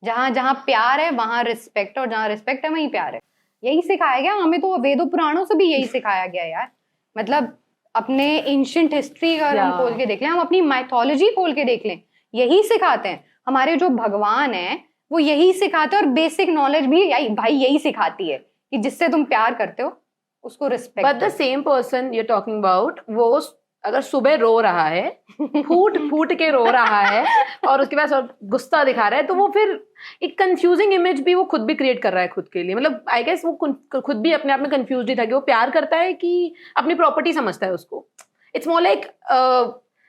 जहां जहां प्यार है वहां रिस्पेक्ट, और जहां रिस्पेक्ट है वहीं प्यार है। यही सिखाया गया हमें तो, वेदों पुराणों से भी यही सिखाया गया यार। मतलब अपने एंशियंट हिस्ट्री अगर हम Yeah. खोल के देख लें, हम अपनी माइथोलॉजी खोल के देख लें, यही सिखाते हैं। हमारे जो भगवान है वो यही सिखाते हैं, और बेसिक नॉलेज भी भाई यही सिखाती है कि जिससे तुम प्यार करते हो उसको respect. But the same person you talking about, वो अगर सुबह रो रहा है, फूट फूट के रो रहा है, और उसके बाद गुस्सा दिखा रहा है, तो वो फिर एक कंफ्यूजिंग इमेज भी वो खुद भी क्रिएट कर रहा है खुद के लिए। मतलब आई गेस वो खुद भी अपने आप में कंफ्यूज ही था कि वो प्यार करता है कि अपनी प्रॉपर्टी समझता है उसको। It's more like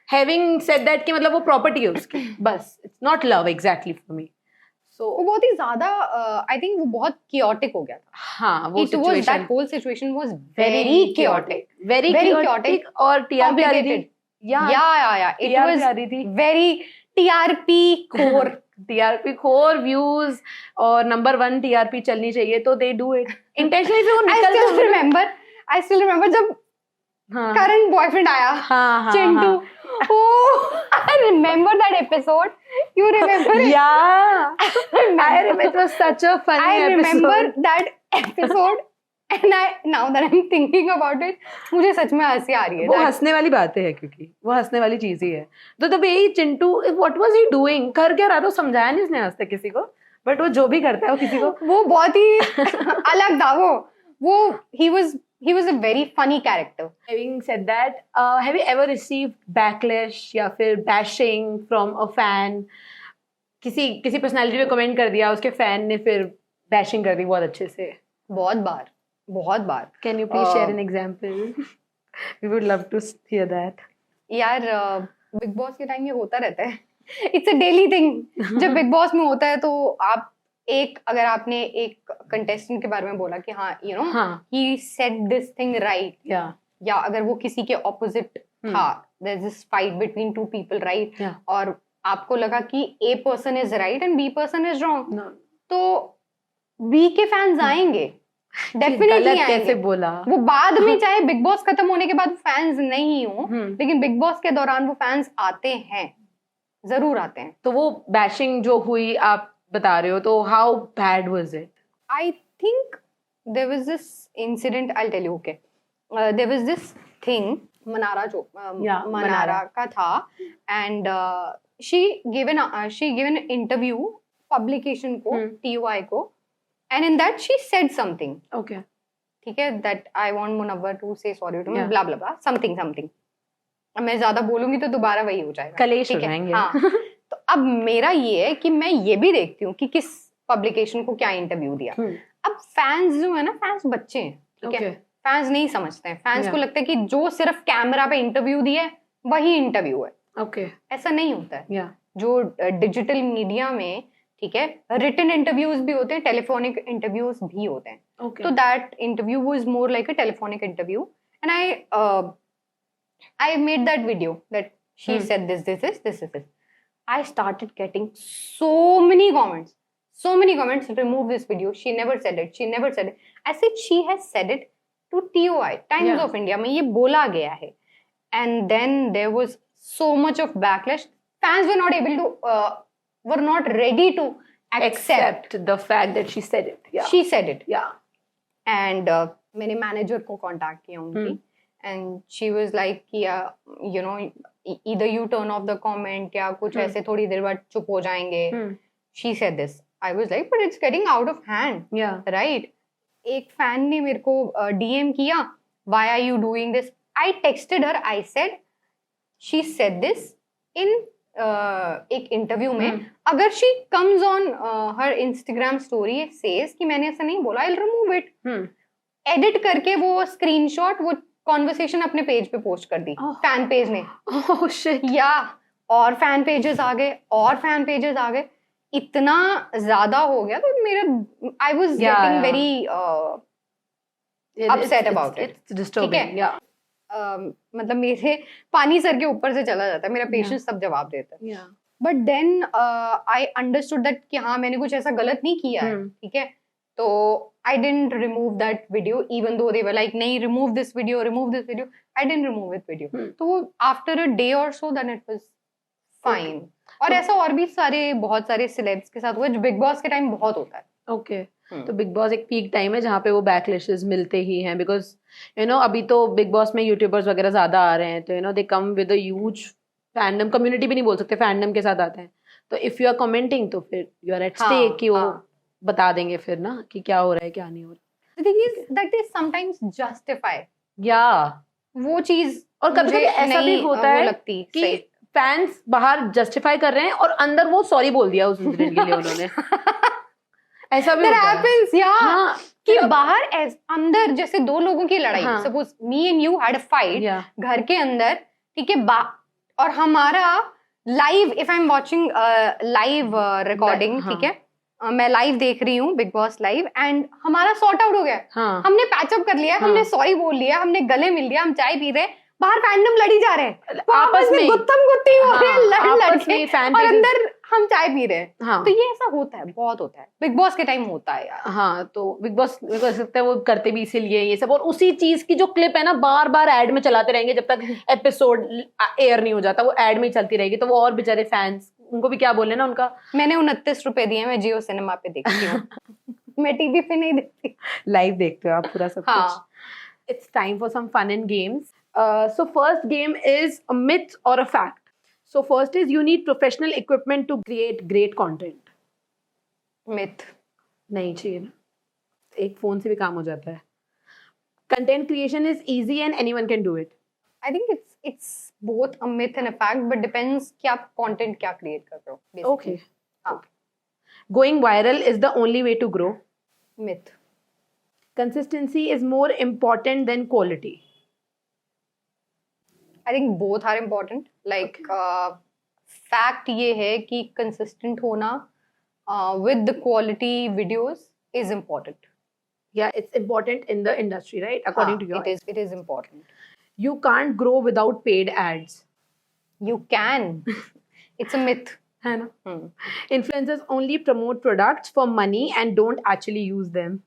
having said that कि मतलब वो प्रॉपर्टी है उसकी, बस। It's not love exactly for me. वो बहुत ही ज्यादा, आई थिंक वो बहुत chaotic हो गया था। हाँ, वो It was, that situation whole situation was very chaotic, very very chaotic, chaotic, और टीआरपी आ रही थी। complicated. या Yeah. It TRP was आ रही थी। very TRP core. टीआरपी खोर व्यूज, और नंबर 1 टीआरपी चलनी चाहिए, तो दे डू इट इंटेंशनली। फिर वो I निकलते still हैं। remember. I still remember जब हाँ current boyfriend आया, हाँ Chintu. Oh, I remember that episode. You remember it? Yeah, I remember. remember. It was such a funny I remember episode. that episode, and now that I'm thinking about it, मुझे सच में हंसी आ रही है। वो That- हंसने वाली बातें हैं, क्योंकि वो हंसने वाली चीज ही है। तो तब यही Chintu, what was he doing, कर क्या रहा था, समझाया नहीं उसने आज तक किसी को। बट वो जो भी करता है वो किसी को, वो बहुत ही अलग था वो he was a very funny character. Having said that, have you ever received backlash या फिर bashing from a fan? किसी पर्सनालिटी पे कमेंट कर दिया, उसके फैन ने फिर बैशिंग कर दी बहुत अच्छे से। बहुत बार। Can you please share an example? We would love to hear that. यार बिग बॉस के टाइम ये होता रहता है। It's a daily thing. जब बिग बॉस में होता है तो आप अगर आपने एक कंटेस्टेंट के बारे में बोला कि हाँ यू नो हाँ, he said this thing right, yeah, या अगर वो किसी के ऑपोजिट था, there is this fight between two people right, yeah. और आपको लगा कि A person is right and B person is wrong, No. तो बी के फैंस आएंगे, डेफिनेटली गलत कैसे आएंगे। बोला? वो बाद में चाहे बिग बॉस खत्म होने के बाद फैंस नहीं हो, लेकिन बिग बॉस के दौरान वो फैंस आते हैं, जरूर आते हैं। तो वो बैशिंग जो हुई आप बता रहे हो, तो how bad was it? I think there was this incident, I'll tell you, okay. There was this thing, Manara जो Yeah, Manara का था, and she given an interview publication को, TUI को, and in that she said something, Okay. ठीक है, that I want Munawwar to say sorry to me, Yeah. blah blah blah, something. अब मैं ज्यादा बोलूंगी तो दोबारा वही हो जाएगा, कलेश हो ठीक है? जाएंगे। हाँ। तो अब मेरा ये है कि मैं ये भी देखती हूँ कि किस पब्लिकेशन को क्या इंटरव्यू दिया। अब फैंस जो है ना, फैंस बच्चे हैं, ठीक है, Okay. फैंस नहीं समझते हैं, फैंस को Yeah. लगता है कि जो सिर्फ कैमरा पे इंटरव्यू दिया है वही इंटरव्यू है। Okay. ऐसा नहीं होता है। Yeah. जो डिजिटल मीडिया में, ठीक है, रिटन इंटरव्यूज भी होते हैं, टेलीफोनिक इंटरव्यूज भी होते हैं। Okay. तो that interview was more like a telephonic interview, and I made that video that she said this. I started getting so many comments. Remove this video. She never said it. I said she has said it to TOI, Times Yeah. of India में ये बोला गया है. And then there was so much of backlash. Fans were not ready to accept the fact that she said it. Yeah. she said it. Yeah. And मैंने manager को contact किया उनकी, and she was like कि you know either you turn off the comment या कुछ ऐसे, थोड़ी देर बाद चुप हो जाएंगे। She said this. I was like, but it's getting out of hand. Yeah. Right? एक फैन ने मेरे को DM किया, why are you doing this? I texted her. I said she said this in एक इंटरव्यू में। अगर she comes on her Instagram story says कि मैंने ऐसा नहीं बोला, I'll remove it. एडिट करके वो स्क्रीनशॉट, वो कॉन्वर्सेशन अपने पेज पे पोस्ट कर दी, फैन पेज ने। Oh shit. या और फैन पेजेस आ गए, इतना ज्यादा हो गया, तो मेरा I was getting very upset about it. It's disturbing. ठीक है? Yeah. मतलब मेरे पानी सर के ऊपर से चला जाता है, मेरा पेशेंस सब जवाब देता है। Yeah. But then I understood that कि हाँ मैंने कुछ ऐसा गलत नहीं किया है, ठीक है, तो I didn't remove that video even though they were like नहीं remove this video, I didn't remove it video. तो आफ्टर अ डे और so then it was fine. और ऐसा और भी बहुत सारे सिलेब्स के साथ हुआ जो बिग बॉस के टाइम बहुत होता है। ओके तो बिग बॉस एक पीक टाइम है जहाँ पे वो बैकलैशेस मिलते ही हैं, बिकॉज अभी तो बिग बॉस में यूट्यूबर्स वगैरह ज्यादा आ रहे हैं, तो they come with a huge fandom, community भी नहीं बोल सकते, फैंडम के साथ आते हैं। तो इफ यू आर कमेंटिंग तो फिर यू आर एट स्टेक कि वो बता देंगे फिर ना कि क्या हो रहा है क्या नहीं हो रहा। The thing is that is sometimes justify या वो चीज, और कभी कभी ऐसा भी होता है लगती कि फैंस बाहर जस्टिफाई कर रहे हैं और अंदर वो सॉरी बोल दिया उस इंसिडेंट के लिए उन्होंने। ऐसा भी होता है। हाँ, कि बाहर अंदर जैसे दो लोगों की लड़ाई, suppose me and you had a fight घर के अंदर, ठीक है, और हमारा live, if I am watching live recording, ठीक है, मैं लाइव देख रही हूँ बिग बॉस लाइव, एंड हमारा सॉर्ट आउट हो गया, हमने पैचअप कर लिया, हमने सॉरी बोल लिया, हमने गले मिल लिया, हम चाय पी रहे, बाहर फैंडम लड़ी जा रहे हैं, आपस में गुत्थम गुत्ती हो रहे हैं, लड़ और अंदर हम चाय पी रहे हैं। तो ये ऐसा होता है, बहुत होता है, बिग बॉस के टाइम होता है यार। हाँ, तो बिग बॉस हो सकता है वो करते भी इसीलिए ये सब, और उसी चीज की जो क्लिप है ना बार बार एड में चलाते रहेंगे जब तक एपिसोड एयर नहीं हो जाता, वो एड में ही चलती रहेगी। तो वो और बेचारे फैंस, उनको भी क्या बोले ना उनका। मैंने 29 रुपए दिए, मैं जियो सिनेमा पे देखती हूँ। मैं टीवी पे नहीं देखती, लाइव देखते हो आप पूरा सब कुछ। It's time for some fun and games. So first game is a myth or a fact. So first is you need professional equipment to create great content. Myth. नहीं चाहिए ना, एक फोन से भी काम हो जाता है। Content creation is easy and anyone can do it. I think it's both a myth and a fact, but depends कि आप content क्या create कर रहे हो. Basically. Okay. हाँ. Going viral is the only way to grow. Myth. Consistency is more important than quality. I think both are important. Like fact ये है कि consistent होना with the quality videos is important. Yeah, it's important in the industry, right? According to your. It is important. You can't grow without paid ads. You can. It's a myth. है ना? Influencers only promote products for money and don't actually use them.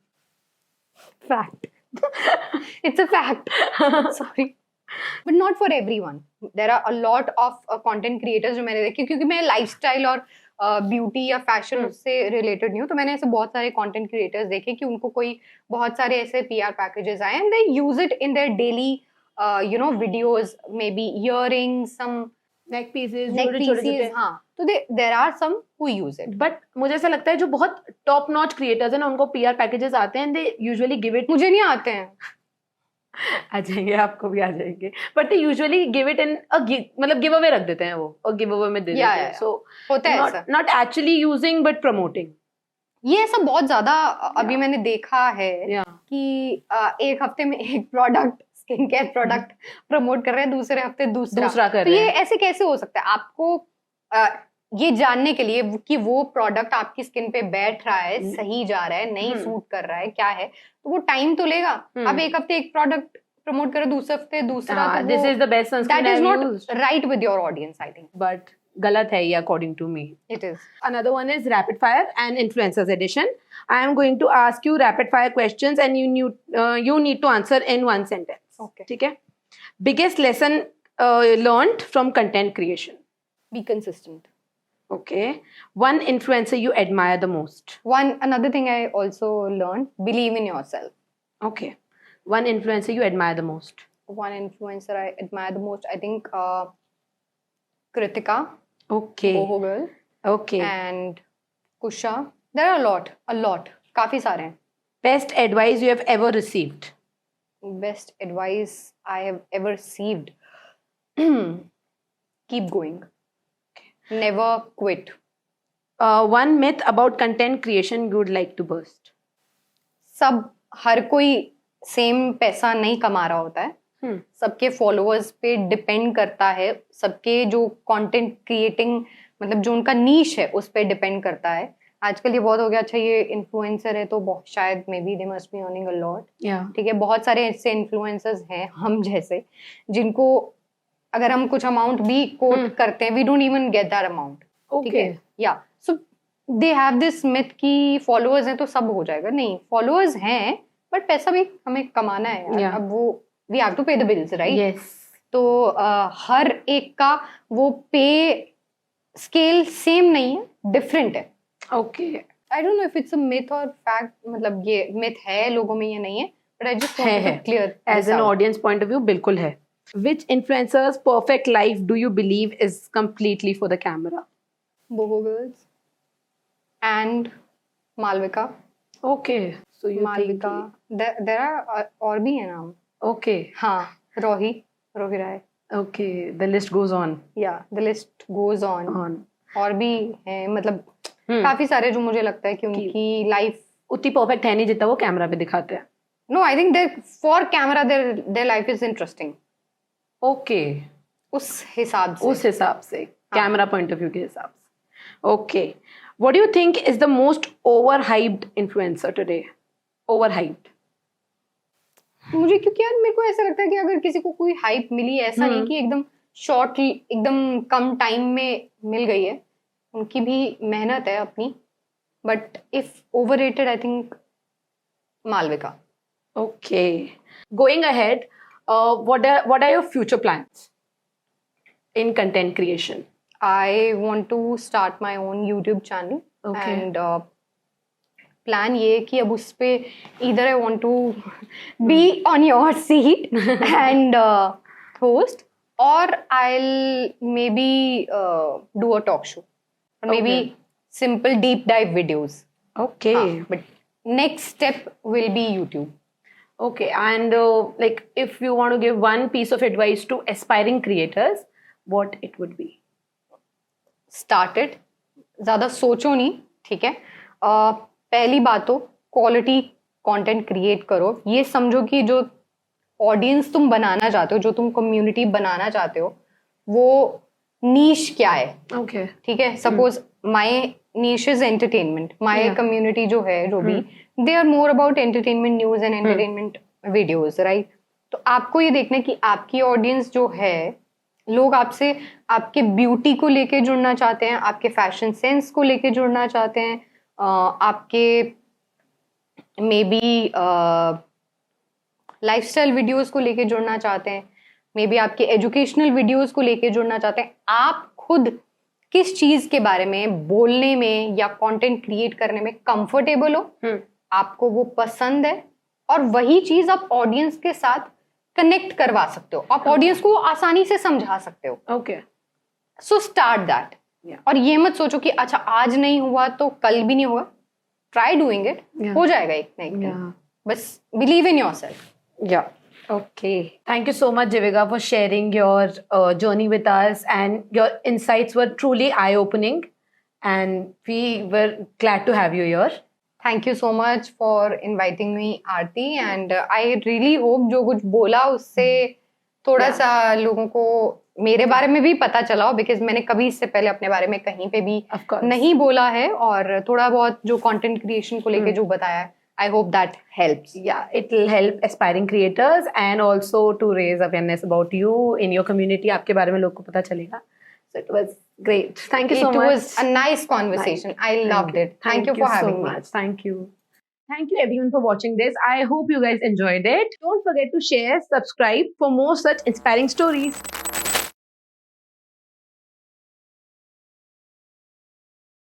Fact. It's a fact. Sorry. But not for everyone. There are a lot of content creators जो मैंने देखे, क्योंकि मैं lifestyle और beauty या fashion उससे रिलेटेड नहीं हूँ, तो मैंने ऐसे बहुत सारे कंटेंट क्रिएटर्स देखे कि उनको कोई बहुत सारे ऐसे PR पैकेजेस आए and they use it in their daily videos, maybe earrings, some neck pieces, हाँ, तो there are some who use it. But मुझे ऐसा लगता है जो बहुत टॉप नॉच क्रिएटर्स हैं ना, उनको PR पैकेजेस आते हैं, दे यूजुअली गिव इट। मुझे नहीं आते हैं। आ जाएंगे, आपको भी आ जाएंगे, but usually give it in मतलब गिव अवे रख देते हैं वो, और गिव अवे में दे देते हैं। सो होता है ऐसा, not actually using but promoting. ये ऐसा बहुत ज्यादा अभी मैंने देखा है कि एक हफ्ते में एक product, skin care product promote कर रहे हैं, दूसरे हफ्ते दूसरा कर रहे हैं। ये ऐसे कैसे हो सकता है? आपको ये जानने के लिए कि वो प्रोडक्ट आपकी स्किन पे बैठ रहा है, सही जा रहा है, नहीं सूट कर रहा है, क्या है, तो वो टाइम तो लेगा। अब एक हफ्ते एक प्रोडक्ट प्रमोट करो, दूसरे हफ्ते दूसरा, this is the best sunscreen that is not right with your audience, I think. But गलत है ये according to me. It is. Another one is rapid fire and influencers edition. I am going to ask you rapid fire questions and you need to answer in one sentence. Okay. ठीक है? Biggest lesson learned from content creation. Be consistent. Okay. One influencer you admire the most. Another thing I also learned, believe in yourself. Okay. One influencer you admire the most. One influencer I admire the most, I think Kritika. Okay. Boho Girl. Okay. And Kusha. There are a lot. काफी सारे हैं. Best advice you have ever received. Best advice I have ever received. Keep going. Never quit. One myth about content creation you would like to burst. हर कोई same पैसा नहीं कमा रहा होता है. सबके फॉलोअर्स पे डिपेंड करता है, सबके जो कंटेंट क्रिएटिंग मतलब जो उनका नीश है उस पे डिपेंड करता है. आजकल ये बहुत हो गया, अच्छा ये इन्फ्लुएंसर है तो शायद may be they must be earning a lot. ठीक है, बहुत सारे ऐसे इन्फ्लुएंसर्स हैं हम जैसे जिनको अगर हम कुछ अमाउंट भी कोट करते हैं, we don't even get that amount. ठीक Okay. है या so they have this myth कि फॉलोअर्स हैं तो सब हो जाएगा. नहीं, फॉलोअर्स हैं बट पैसा भी हमें कमाना है यार. Yeah. अब वो वी हैव टू पे द बिल्स, राइट? Yes. तो हर एक का वो पे स्केल सेम नहीं है, डिफरेंट है. Okay. I don't know if it's a myth और फैक्ट, मतलब ये मिथ है लोगों में या नहीं है, बट आई जस्ट वांट है. To clear As an audience point of view, बिल्कुल है. Which influencer's perfect life do you believe is completely for the camera? Boho girls and Malvika. Okay. So you Malvika, there are और भी है नाम. think... Okay. हाँ, Rohi Rai. Okay. The list goes on. या the list goes on. On. और भी हैं, मतलब Hmm. काफी सारे जो मुझे लगता है कि उनकी लाइफ, उतनी परफेक्ट है नहीं जितना वो कैमरा पे दिखाते हैं. No I think there for camera their life is interesting. Okay. उस हिसाब से. उस हिसाब से, कैमरा पॉइंट ऑफ व्यू के हिसाब से. Okay. What do you think is the most overhyped influencer today? Overhyped. मुझे क्योंकि यार मेरे को ऐसा लगता है कि अगर किसी को कोई हाइप मिली, ऐसा नहीं कि एकदम शॉर्ट, एकदम कम टाइम में मिल गई है. उनकी भी मेहनत है अपनी. But if overrated, I think Malvika. Okay. Going ahead, what are your future plans in content creation? I want to start my own YouTube channel. Okay. And plan ये है कि अब उस पे either I want to be on your seat and host, or I'll maybe do a talk show, or maybe Okay. simple deep dive videos. Okay. But next step will be YouTube. Okay. And like, if you want to give one piece of advice to aspiring creators, what it would be? Started, ज़्यादा सोचो नहीं, ठीक है. पहली बात तो quality content create करो. ये समझो कि जो ऑडियंस तुम बनाना चाहते हो, जो तुम कम्युनिटी बनाना चाहते हो, वो नीश क्या है. Okay. ठीक है. Suppose my niche is entertainment. My Yeah. Community जो है, जो भी, they are more about entertainment news and entertainment videos, right? तो आपको ये देखना है कि आपकी ऑडियंस जो है, लोग आपसे आपके ब्यूटी को लेके जुड़ना चाहते हैं, आपके फैशन सेंस को लेके जुड़ना चाहते हैं, आपके मे बी लाइफस्टाइल वीडियोस को लेके जुड़ना चाहते हैं, मे बी आपके एजुकेशनल वीडियोस को लेके जुड़ना चाहते हैं. आप खुद किस चीज के बारे में बोलने में या कंटेंट क्रिएट करने में कंफर्टेबल हो, आपको वो पसंद है, और वही चीज आप ऑडियंस के साथ कनेक्ट करवा सकते हो, आप ऑडियंस को आसानी से समझा सकते हो. Okay. So start that. Yeah. और ये मत सोचो कि अच्छा आज नहीं हुआ तो कल भी नहीं होगा. Try doing it. Yeah. हो जाएगा एक ना एक दिन. Yeah. बस believe in yourself. Yeah. Okay. Thank you so much, Jivika, for sharing your journey with us, and your insights were truly eye-opening, and we were glad to have you here. Thank you so much for inviting me, Aarti. And I really hope जो कुछ बोला उससे थोड़ा सा लोगों को मेरे बारे में भी पता चला हो, बिकॉज मैंने कभी इससे पहले अपने बारे में कहीं पे भी Of course. नहीं बोला है. और थोड़ा बहुत जो कंटेंट क्रिएशन को लेके जो बताया है, I hope that helps. Yeah, it will help aspiring creators and also to raise awareness about you in your community. आपके बारे में लोग को पता चलेगा. So it was great. Thank you so It much. was a nice conversation. I loved it. Thank you for having so me. much. Thank you. Thank you everyone for watching this. I hope you guys enjoyed it. Don't forget to share, subscribe for more such inspiring stories.